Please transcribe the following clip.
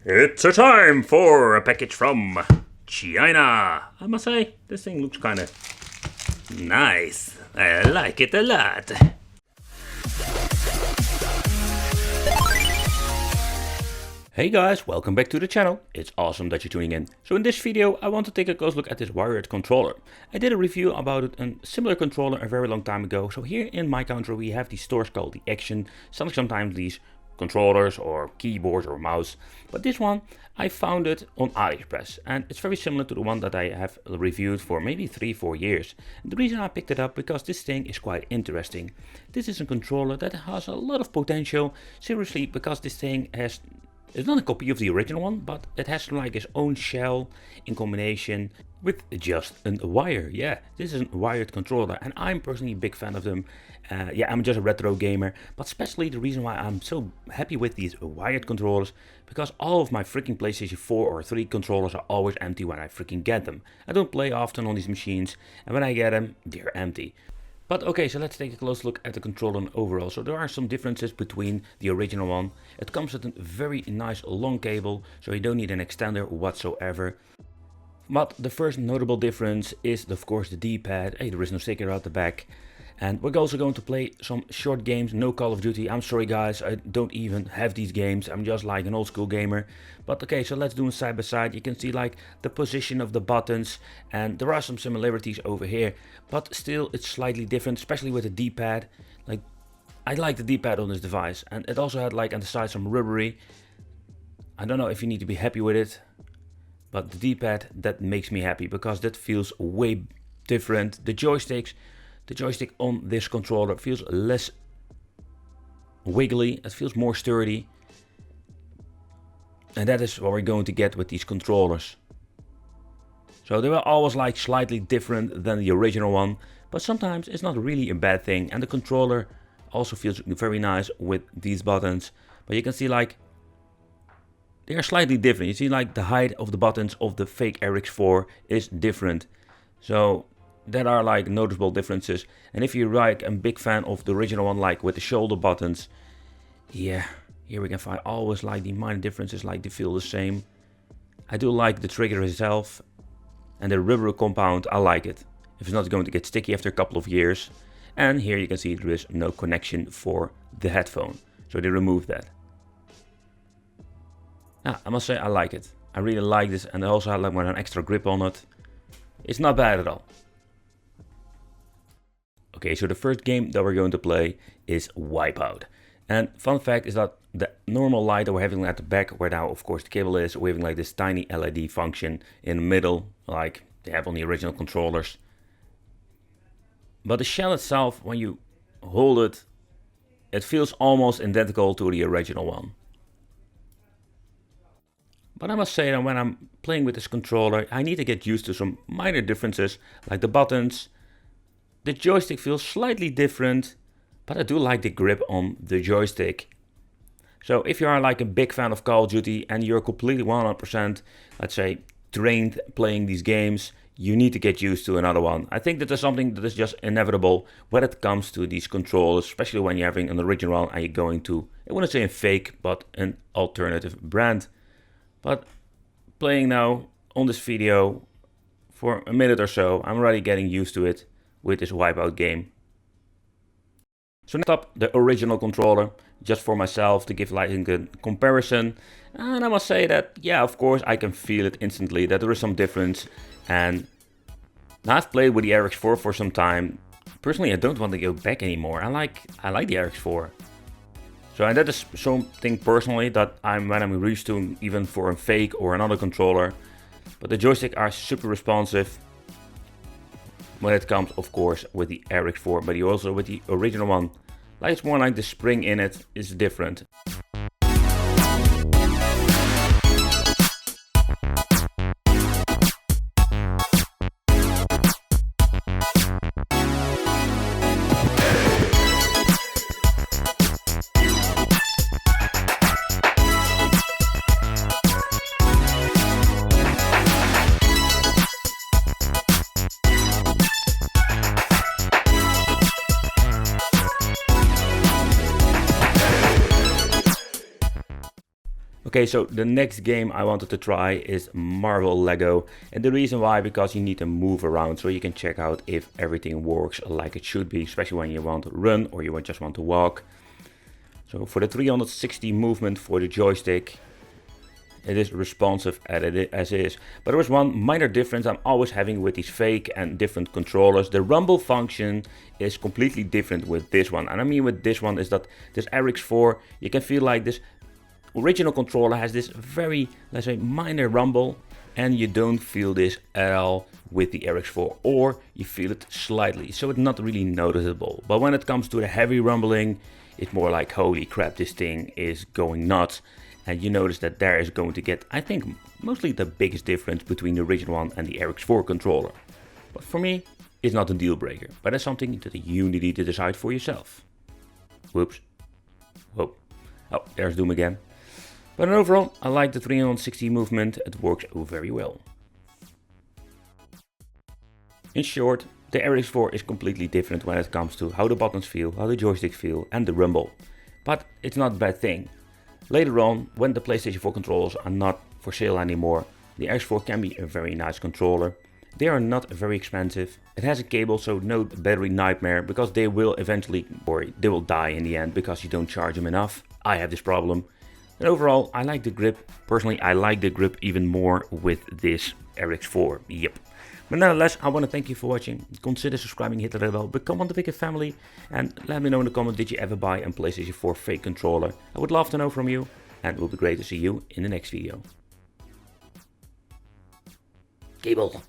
It's a time for a package from China. I must say, this thing looks kind of nice. I like it a lot. Hey guys, welcome back to the channel. It's awesome that you're tuning in. So in this video, I want to take a close look at this wired controller. I did a review about it, a similar controller a very long time ago. So here in my country, we have these stores called the Action, selling sometimes these controllers or keyboards or mouse. But this one, I found it on RX4 and it's very similar to the one that I have reviewed for maybe 3-4 years. And the reason I picked it up because this thing is quite interesting. This is a controller that has a lot of potential, seriously, because this thing has, it's not a copy of the original one, but it has like its own shell in combination with just a wire. Yeah, this is a wired controller and I'm personally a big fan of them. Yeah, I'm just a retro gamer, but especially the reason why I'm so happy with these wired controllers, because all of my freaking PlayStation 4 or 3 controllers are always empty when I freaking get them. I don't play often on these machines, and when I get them, they're empty. But okay, so let's take a close look at the controller overall. So there are some differences between the original one. It comes with a very nice long cable, so you don't need an extender whatsoever. But the first notable difference is, of course, the D-pad. Hey, there is no sticker at the back. And we're also going to play some short games, no Call of Duty. I'm sorry guys, I don't even have these games. I'm just like an old school gamer. But okay, so let's do them side by side. You can see like the position of the buttons, and there are some similarities over here. But still, it's slightly different, especially with the D-pad. Like, I like the D-pad on this device. And it also had like on the side some rubbery. I don't know if you need to be happy with it, but the D-pad, that makes me happy because that feels way different. The joystick on this controller feels less wiggly, it feels more sturdy. And that is what we're going to get with these controllers. So they were always like slightly different than the original one, but sometimes it's not really a bad thing. And the controller also feels very nice with these buttons. But you can see like they are slightly different. You see like the height of the buttons of the fake RX4 is different. So there are like noticeable differences. And if you're like a big fan of the original one, like with the shoulder buttons, yeah, here we can find always like the minor differences, like they feel the same. I do like the trigger itself, and the rubber compound, I like it. If it's not going to get sticky after a couple of years. And here you can see there is no connection for the headphone, so they removed that. I must say I like it. I really like this, and I also had like an extra grip on it. It's not bad at all. Okay, so the first game that we're going to play is Wipeout. And fun fact is that the normal light that we're having at the back, where now of course the cable is, we're having like this tiny LED function in the middle, like they have on the original controllers. But the shell itself, when you hold it, it feels almost identical to the original one. But I must say that when I'm playing with this controller, I need to get used to some minor differences, like the buttons. The joystick feels slightly different, but I do like the grip on the joystick. So if you are like a big fan of Call of Duty and you're completely 100%, let's say, trained playing these games, you need to get used to another one. I think that there's something that is just inevitable when it comes to these controllers, especially when you're having an original one and you're going to, I wouldn't say a fake, but an alternative brand. But playing now on this video for a minute or so, I'm already getting used to it with this Wipeout game. So next up, the original controller, just for myself to give like a comparison. And I must say that, yeah, of course, I can feel it instantly that there is some difference. And I've played with the RX4 for some time. Personally, I don't want to go back anymore. I like the RX4. So, and that is something personally that when I'm used to, even for a fake or another controller. But the joystick are super responsive when it comes, of course, with the RX4, but also with the original one. Like it's more like the spring in it is different. Okay, so the next game I wanted to try is Marvel Lego, and the reason why, because you need to move around so you can check out if everything works like it should be, especially when you want to run or you just want to walk. So for the 360 movement for the joystick, it is responsive as is. But there was one minor difference I'm always having with these fake and different controllers. The rumble function is completely different with this one. And I mean with this one is that this RX4, you can feel like this original controller has this very, let's say, minor rumble, and you don't feel this at all with the RX4, or you feel it slightly, so it's not really noticeable. But when it comes to the heavy rumbling, it's more like, holy crap, this thing is going nuts. And you notice that there is going to get, I think, mostly the biggest difference between the original one and the RX4 controller. But for me, it's not a deal breaker, but it's something that you need to decide for yourself. Whoops. Whoa. Oh, there's Doom again. But overall, I like the 360 movement, it works very well. In short, the RX4 is completely different when it comes to how the buttons feel, how the joystick feel and the rumble. But it's not a bad thing. Later on, when the PlayStation 4 controllers are not for sale anymore, the RX4 can be a very nice controller. They are not very expensive. It has a cable, so no battery nightmare, because they will eventually, or they will die in the end because you don't charge them enough. I have this problem. And overall, I like the grip. Personally, I like the grip even more with this RX4. Yep. But nonetheless, I want to thank you for watching. Consider subscribing, hit the red bell, become one of the bigger family, and let me know in the comments, did you ever buy a PlayStation 4 fake controller? I would love to know from you, and it will be great to see you in the next video. Cable.